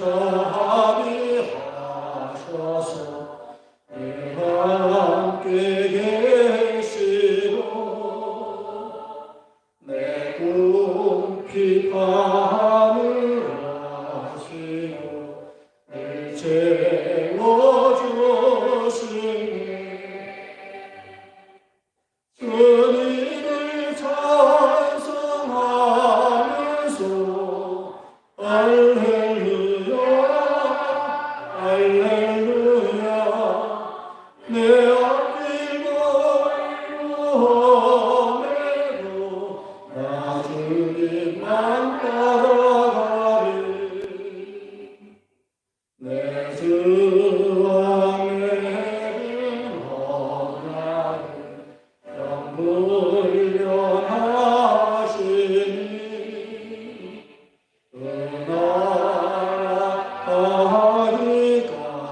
자비하셔서 함께 계시고 내 궁핍함을 아시고 늘 채워주시네. 주님을 찬송하면서 할렐루야 할렐루야 내 앞길 걸음에도 나 주님만 따라가리. 내 주 안에는 언약을 영불변하시니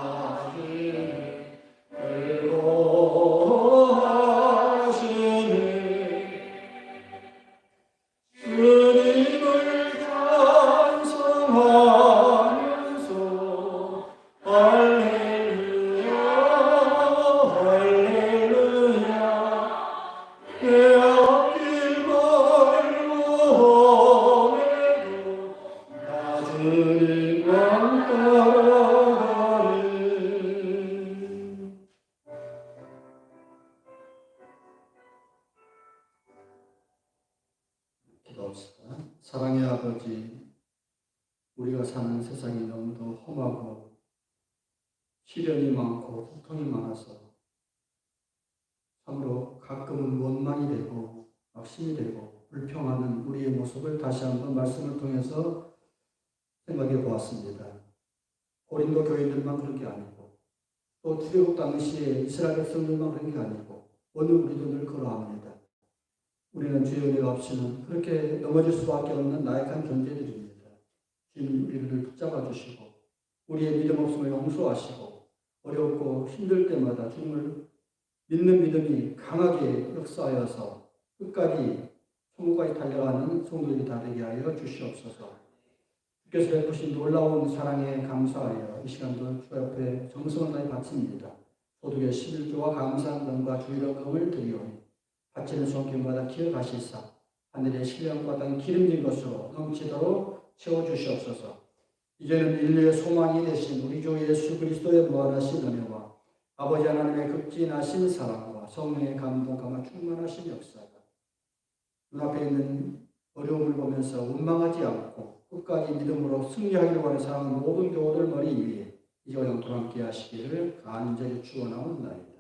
은하라하기까지는 즐거워하시네. 주님을 찬송하면서 할렐루야 할렐루야 내 앞길 걸음에도 나 주님만 따라가리. 기도합시다. 사랑의 아버지, 우리가 사는 세상이 너무도 험하고 시련이 많고 고통이 많아서 참으로 가끔은 원망이 되고 낙심이 되고 불평하는 우리의 모습을 다시 한번 말씀을 통해서 생각해 보았습니다. 고린도 교인들만 그런 게 아니고 또 출애굽 당시에 이스라엘 백성들만 그런 게 아니고 오늘 우리도 늘 그러합니다. 우리는 주의 은혜가 없이는 그렇게 넘어질 수밖에 없는 나약한 존재들입니다. 주님 우리를 붙잡아 주시고 우리의 믿음 없음을 용서하시고 어렵고 힘들 때마다 주님을 믿는 믿음이 강하게 역사하여서 끝까지 천국까지 달려가는 성도들이 다 되게 하여 주시옵소서. 주께서 베푸신 놀라운 사랑에 감사하여 이 시간도 주 앞에 정성을 다해 바칩니다. 소득의 11조와 감사한 금과 주일원금을 드리오니 바치는 손길마다 기억하시사 하늘의 신령과 땅 기름진 것으로 넘치도록 채워주시옵소서. 이제는 인류의 소망이 되신 우리 주 예수 그리스도의 무한하신 은혜와 아버지 하나님의 극진하신 사랑과 성령의 감동감화 충만하신 역사가 눈앞에 있는 어려움을 보면서 원망하지 않고 끝까지 믿음으로 승리하기를 원하는 사랑하는 모든 교우들 머리 위에 이제와 영토 함께 하시기를 간절히 축원하옵나이다.